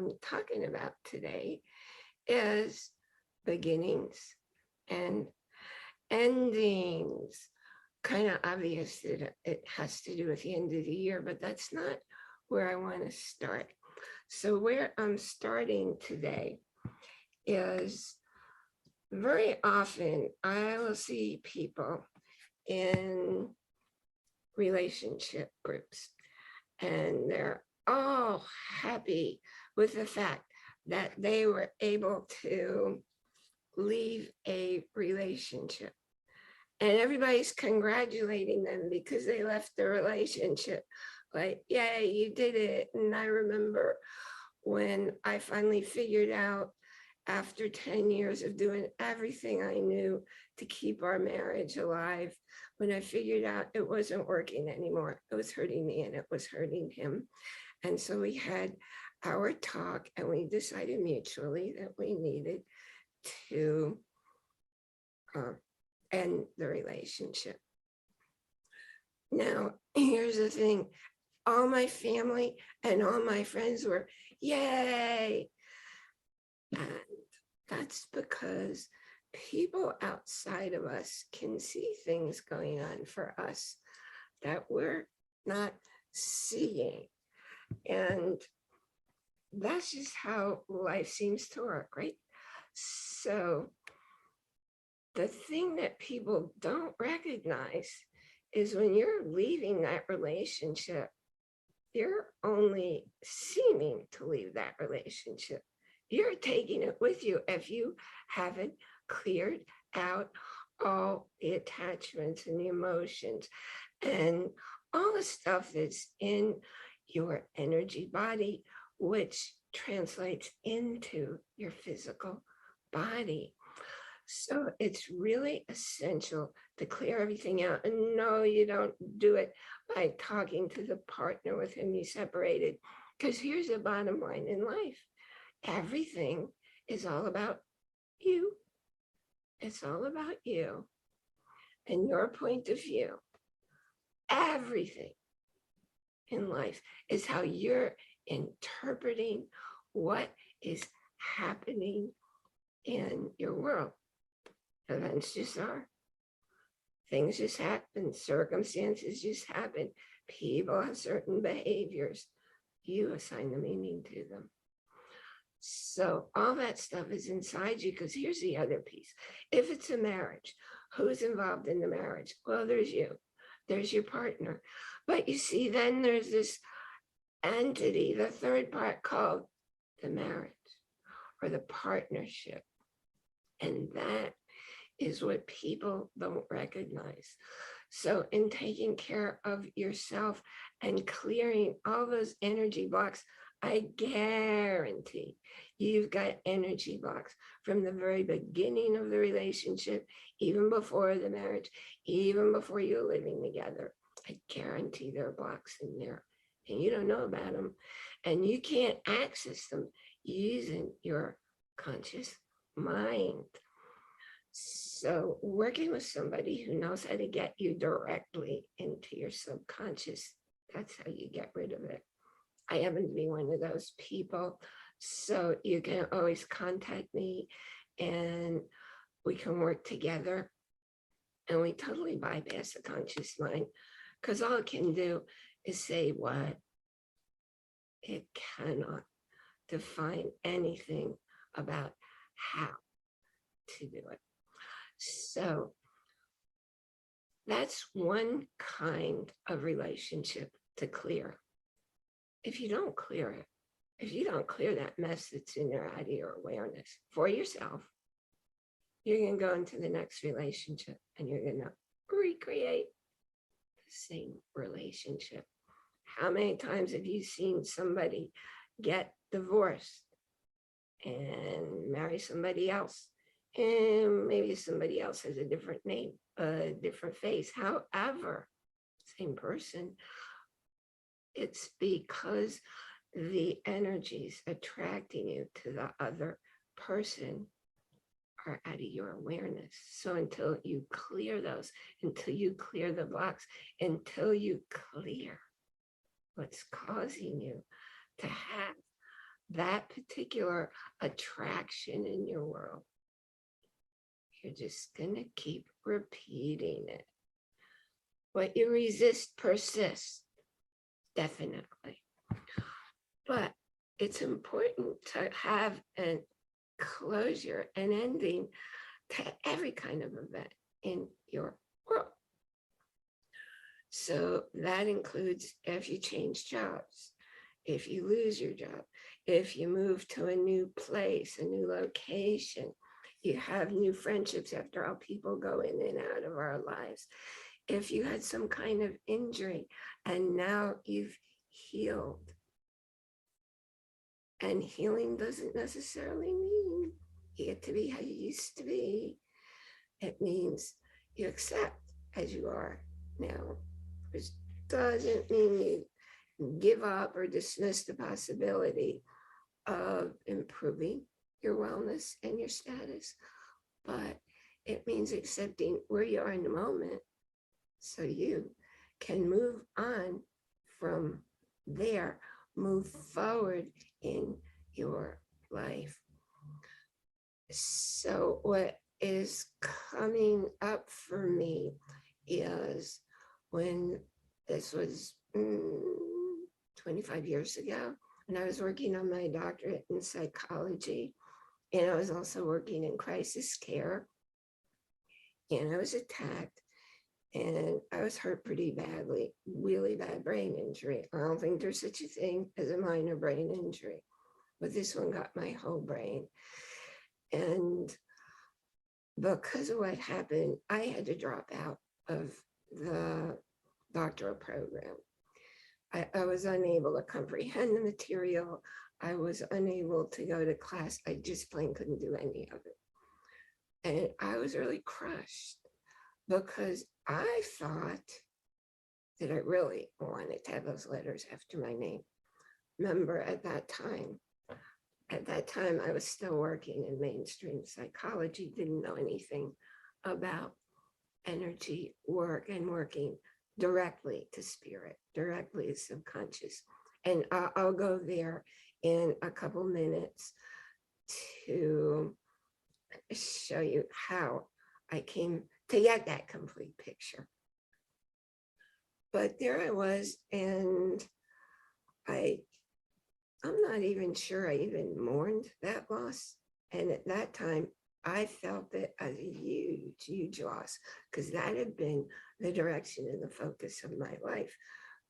I'm talking about today is beginnings and endings. Kind of obvious that it has to do with the end of the year, but that's not where I want to start. So, where I'm starting today is very often I will see people in relationship groups, and they're all happy with the fact that they were able to leave a relationship. And everybody's congratulating them because they left the relationship. Like, yeah, you did it. And I remember when I finally figured out, after 10 years of doing everything I knew to keep our marriage alive, when I figured out it wasn't working anymore, it was hurting me and it was hurting him. And so we had our talk and we decided mutually that we needed to end the relationship. Now, here's the thing. All my family and all my friends were, yay. And that's because people outside of us can see things going on for us that we're not seeing. And that's just how life seems to work, right? So the thing that people don't recognize is when you're leaving that relationship, you're only seeming to leave that relationship. You're taking it with you if you haven't cleared out all the attachments and the emotions and all the stuff that's in your energy body, which translates into your physical body. So it's really essential to clear everything out. And no, you don't do it by talking to the partner with whom you separated. Because here's the bottom line in life. Everything is all about you. It's all about you and your point of view. Everything in life is how you're interpreting what is happening in your world. Events just are. Things just happen. Circumstances just happen. People have certain behaviors. You assign the meaning to them. So all that stuff is inside you, because here's the other piece. If it's a marriage, who's involved in the marriage? Well, there's you. There's your partner. But you see, then there's this entity, the third part, called the marriage or the partnership. And that is what people don't recognize. So in taking care of yourself and clearing all those energy blocks, I guarantee you've got energy blocks from the very beginning of the relationship, even before the marriage, even before you're living together. I guarantee there are blocks in there and you don't know about them, and you can't access them using your conscious mind. So working with somebody who knows how to get you directly into your subconscious, that's how you get rid of it. I happen to be one of those people. So you can always contact me and we can work together. And we totally bypass the conscious mind, because all it can do is say what? It cannot define anything about how to do it. So that's one kind of relationship to clear. If you don't clear it, if you don't clear that mess that's in there out of your awareness for yourself, you're going to go into the next relationship and you're going to recreate the same relationship. How many times have you seen somebody get divorced and marry somebody else? And maybe somebody else has a different name, a different face. However, same person. It's because the energies attracting you to the other person are out of your awareness. So until you clear those, until you clear the blocks, until you clear what's causing you to have that particular attraction in your world. You're just going to keep repeating it. What you resist persists, definitely. But it's important to have a closure and ending to every kind of event in your world. So that includes if you change jobs, if you lose your job, if you move to a new place, a new location, you have new friendships. After all, people go in and out of our lives. If you had some kind of injury and now you've healed, and healing doesn't necessarily mean you get to be how you used to be. It means you accept as you are now, which doesn't mean you give up or dismiss the possibility of improving your wellness and your status, but it means accepting where you are in the moment so you can move on from there, move forward in your life. So what is coming up for me is when this was 25 years ago, and I was working on my doctorate in psychology, and I was also working in crisis care, and I was attacked, and I was hurt pretty badly, really bad brain injury. I don't think there's such a thing as a minor brain injury, but this one got my whole brain. And because of what happened, I had to drop out of the doctoral program. I was unable to comprehend the material. I was unable to go to class. I just plain couldn't do any of it. And I was really crushed because I thought that I really wanted to have those letters after my name. Remember, at that time, I was still working in mainstream psychology, didn't know anything about energy work and working directly to spirit, directly to subconscious. And I'll go there in a couple minutes to show you how I came to get that complete picture. But there I was, and I'm not even sure I even mourned that loss. And at that time, I felt it as a huge, huge loss, because that had been the direction and the focus of my life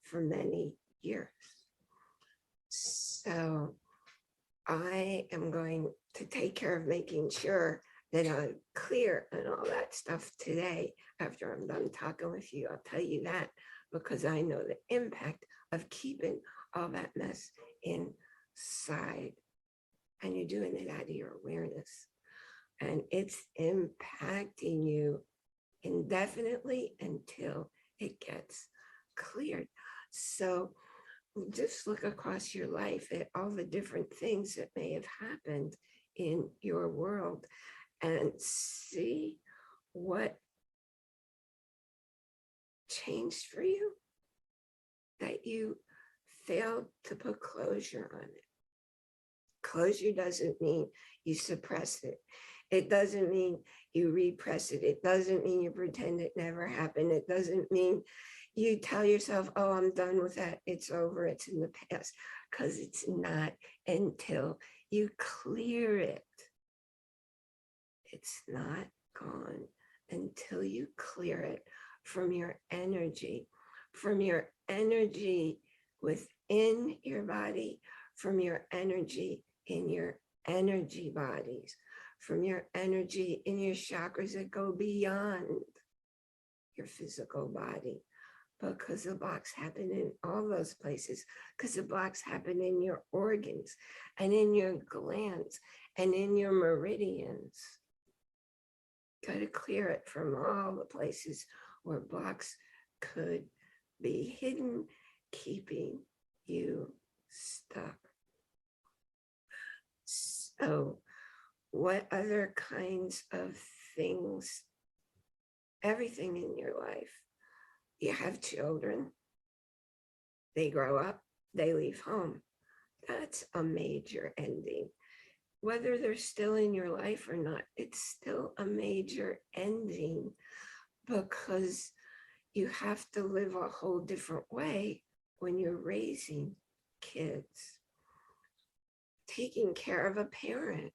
for many years. So I am going to take care of making sure that I'm clear and all that stuff today. After I'm done talking with you, I'll tell you that, because I know the impact of keeping all that mess inside. And you're doing it out of your awareness. And it's impacting you indefinitely until it gets cleared. So just look across your life at all the different things that may have happened in your world and see what changed for you, that you failed to put closure on it. Closure doesn't mean you suppress it. It doesn't mean you repress it. It doesn't mean you pretend it never happened. It doesn't mean you tell yourself, oh, I'm done with that. It's over. It's in the past. Because it's not until you clear it. It's not gone until you clear it from your energy within your body, from your energy in your energy bodies, from your energy in your chakras that go beyond your physical body, because the blocks happen in all those places, because the blocks happen in your organs and in your glands and in your meridians. Got to clear it from all the places where blocks could be hidden, keeping you stuck. So what other kinds of things, everything in your life? You have children, they grow up, they leave home, that's a major ending. Whether they're still in your life or not, it's still a major ending because you have to live a whole different way when you're raising kids. Taking care of a parent,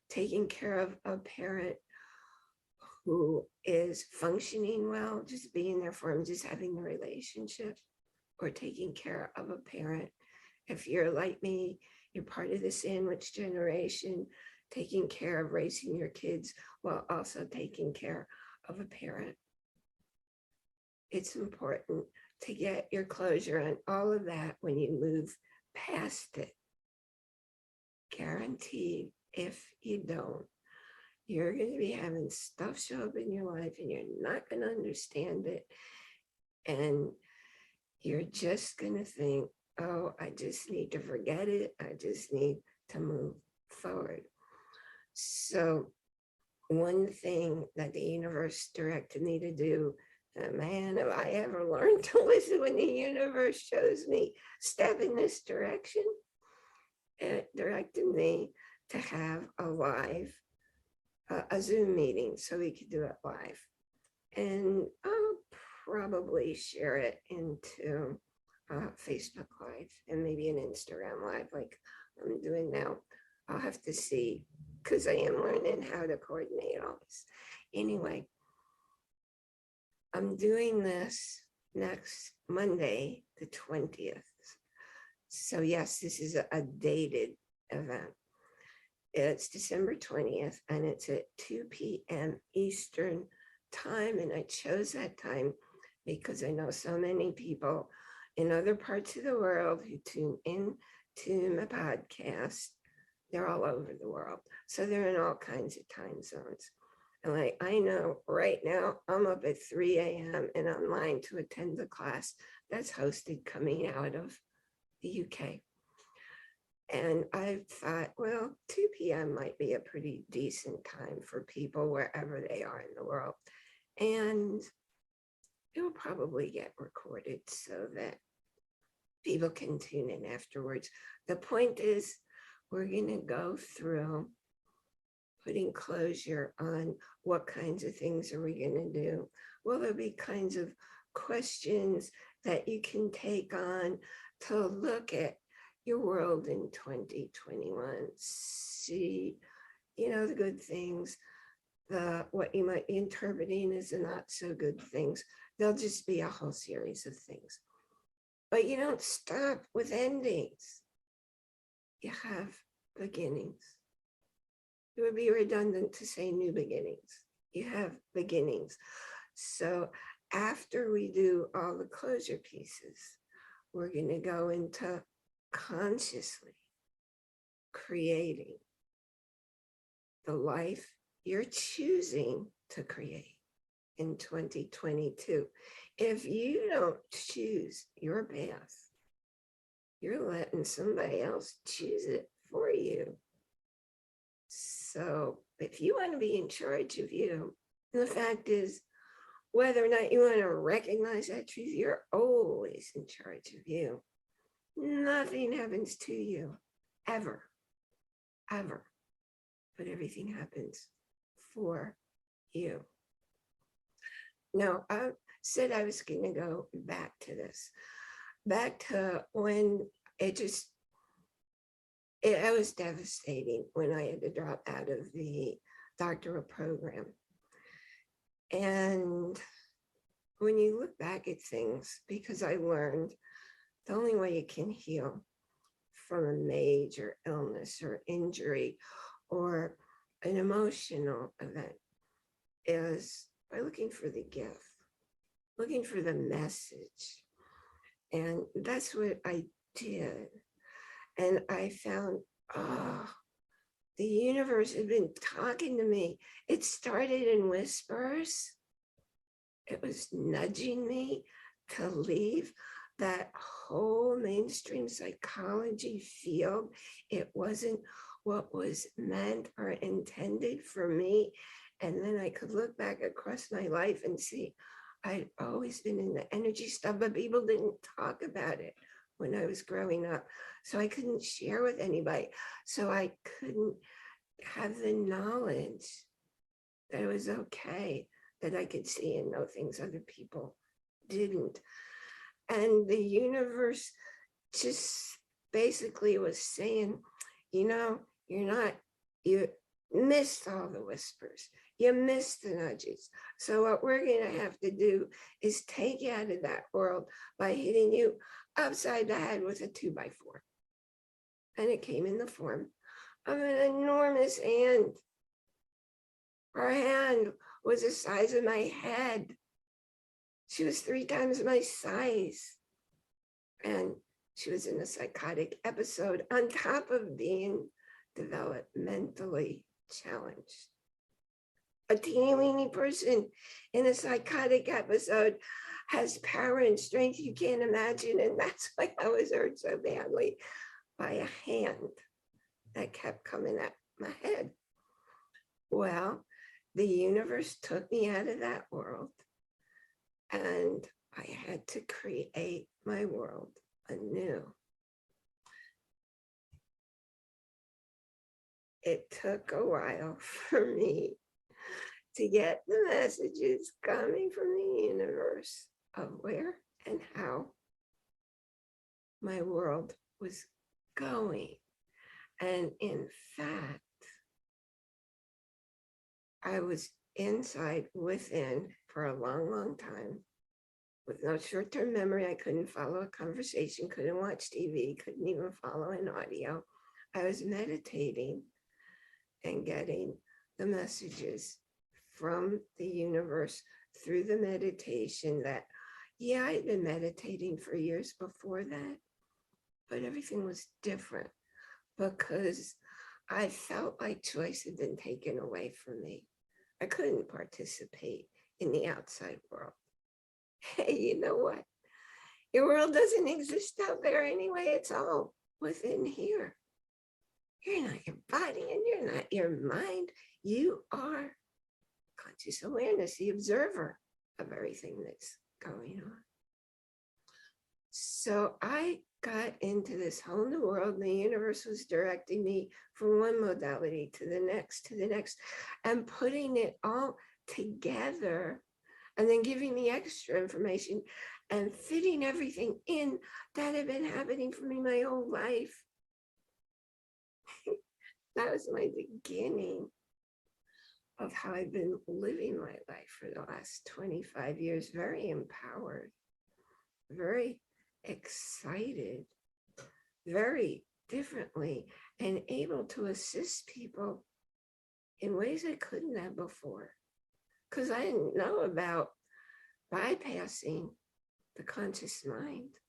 taking care of a parent who is functioning well, just being there for him, just having a relationship, or taking care of a parent. If you're like me, you're part of the sandwich generation, taking care of raising your kids while also taking care of a parent. It's important to get your closure on all of that when you move past it. Guaranteed, if you don't, you're going to be having stuff show up in your life and you're not going to understand it. And you're just going to think, oh, I just need to forget it. I just need to move forward. So one thing that the universe directed me to do, and man, have I ever learned to listen when the universe shows me step in this direction. It directed me to have a Zoom meeting so we could do it live. And I'll probably share it into Facebook Live and maybe an Instagram Live like I'm doing now. I'll have to see because I am learning how to coordinate all this. Anyway, I'm doing this next Monday, the 20th. So yes, this is a dated event. It's December 20th and it's at 2 p.m. Eastern time. And I chose that time because I know so many people in other parts of the world who tune in to my podcast. They're all over the world. So they're in all kinds of time zones. And like, I know right now I'm up at 3 a.m. and online to attend the class that's hosted coming out of the UK. And I thought, well, 2 p.m. might be a pretty decent time for people wherever they are in the world. And it will probably get recorded so that people can tune in afterwards. The point is, we're going to go through putting closure on what kinds of things are we going to do. Well, there'll be kinds of questions that you can take on to look at your world in 2021. See, the good things, what you might be interpreting as the not so good things. There'll just be a whole series of things. But you don't stop with endings. You have beginnings. It would be redundant to say new beginnings. You have beginnings. So after we do all the closure pieces, we're going to go into consciously creating the life you're choosing to create in 2022. If you don't choose your path, you're letting somebody else choose it for you. So if you want to be in charge of you, the fact is, whether or not you want to recognize that truth, you're always in charge of you. Nothing happens to you, ever, ever. But everything happens for you. Now, I said I was going to go back to this, back to when it was devastating when I had to drop out of the doctoral program. And when you look back at things, because I learned the only way you can heal from a major illness or injury or an emotional event is by looking for the gift, looking for the message. And that's what I did. And I found, the universe had been talking to me. It started in whispers. It was nudging me to leave that whole mainstream psychology field. It wasn't what was meant or intended for me. And then I could look back across my life and see I'd always been in the energy stuff, but people didn't talk about it when I was growing up. So I couldn't share with anybody. So I couldn't have the knowledge that it was okay, that I could see and know things other people didn't. And the universe just basically was saying, you missed all the whispers. You missed the nudges. So what we're going to have to do is take you out of that world by hitting you upside the head with a 2x4. And it came in the form of an enormous hand. Her hand was the size of my head. She was 3 times my size. And she was in a psychotic episode on top of being developmentally challenged. A teeny weeny person in a psychotic episode has power and strength you can't imagine. And that's why I was hurt so badly by a hand that kept coming at my head. Well, the universe took me out of that world, and I had to create my world anew. It took a while for me to get the messages coming from the universe of where and how my world was going. And in fact, I was inside within for a long, long time with no short-term memory. I couldn't follow a conversation, couldn't watch TV, couldn't even follow an audio. I was meditating and getting the messages from the universe through the meditation that, yeah, I'd been meditating for years before that, but everything was different because I felt like choice had been taken away from me. I couldn't participate in the outside world. Hey, you know what? Your world doesn't exist out there anyway. It's all within here. You're not your body and you're not your mind. You are conscious awareness, the observer of everything that's going on. So I got into this whole new world, and the universe was directing me from one modality to the next, and putting it all together, and then giving me extra information and fitting everything in that had been happening for me my whole life. That was my beginning of how I've been living my life for the last 25 years, very empowered, very excited, very differently, and able to assist people in ways I couldn't have before, because I didn't know about bypassing the conscious mind.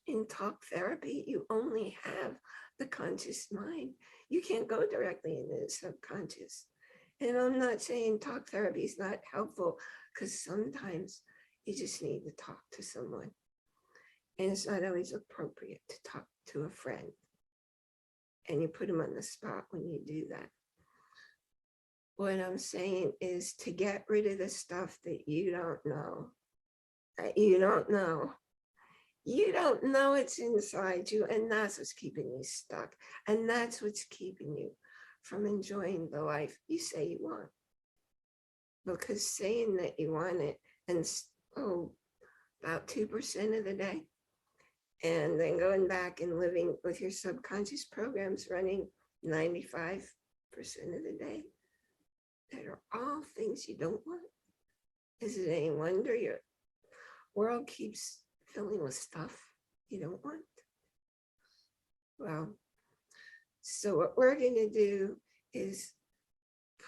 In talk therapy, you only have the conscious mind. You can't go directly into the subconscious. And I'm not saying talk therapy is not helpful, because sometimes you just need to talk to someone. And it's not always appropriate to talk to a friend. And you put them on the spot when you do that. What I'm saying is to get rid of the stuff that you don't know, You don't know it's inside you, and that's what's keeping you stuck. And that's what's keeping you from enjoying the life you say you want. Because saying that you want it, and about 2% of the day, and then going back and living with your subconscious programs running 95% of the day, that are all things you don't want. Is it any wonder your world keeps filling with stuff you don't want? Well, so what we're going to do is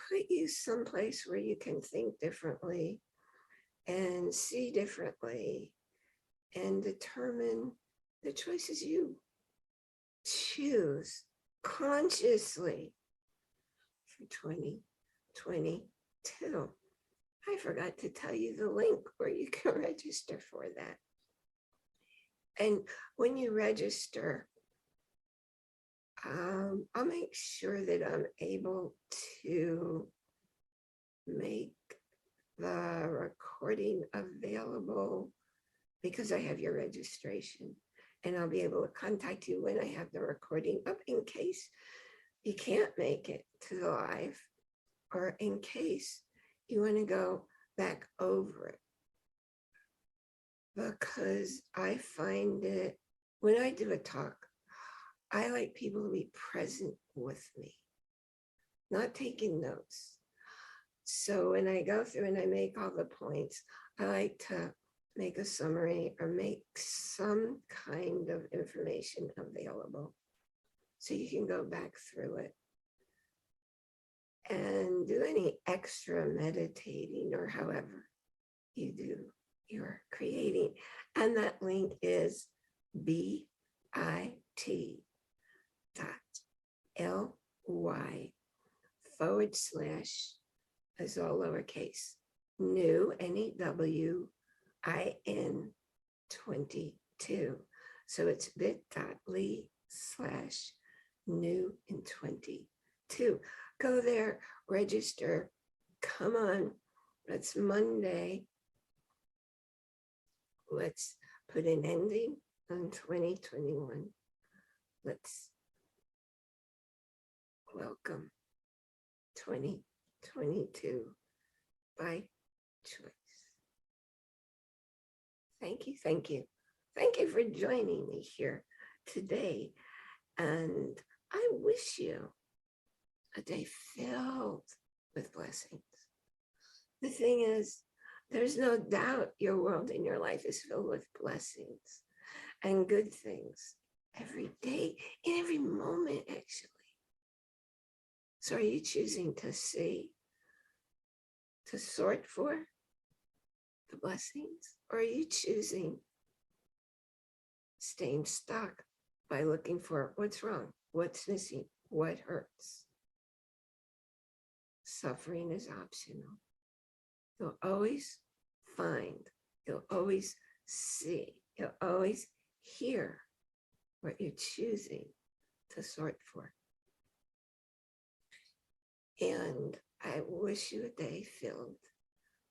put you someplace where you can think differently and see differently and determine the choices you choose consciously for 2022. I forgot to tell you the link where you can register for that. And when you register, I'll make sure that I'm able to make the recording available, because I have your registration. and I'll be able to contact you when I have the recording up in case you can't make it to the live, or in case you want to go back over it. Because I find it, when I do a talk, I like people to be present with me, not taking notes. So when I go through and I make all the points, I like to make a summary or make some kind of information available so you can go back through it and do any extra meditating or however you do your creating. And that link is bit.ly, as all lowercase, new, NEWIN 22. So it's bit.ly/new in 22. Go there, register, come on. It's Monday. Let's put an ending on 2021. Let's welcome 2022 by choice. Thank you, thank you. Thank you for joining me here today. And I wish you a day filled with blessings. The thing is, there's no doubt your world and your life is filled with blessings and good things every day, in every moment, actually. So are you choosing to see, to sort for the blessings? Or are you choosing staying stuck by looking for what's wrong, what's missing, what hurts? Suffering is optional. You'll always find, you'll always see, you'll always hear what you're choosing to sort for. And I wish you a day filled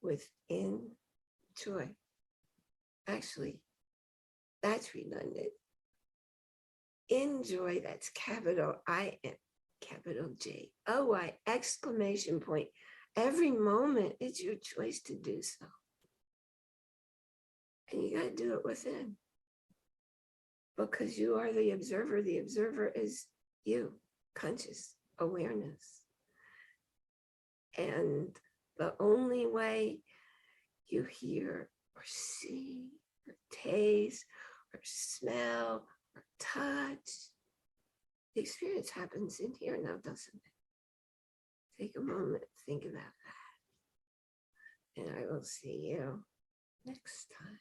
with joy. Actually, that's redundant. Enjoy, that's capital I-N, capital J-O-Y, exclamation point. Every moment, it's your choice to do so. And you got to do it within. Because you are the observer. The observer is you, conscious awareness. And the only way you hear or see or taste or smell or touch, the experience happens in here now, doesn't it? Take a moment, think about that. And I will see you next time.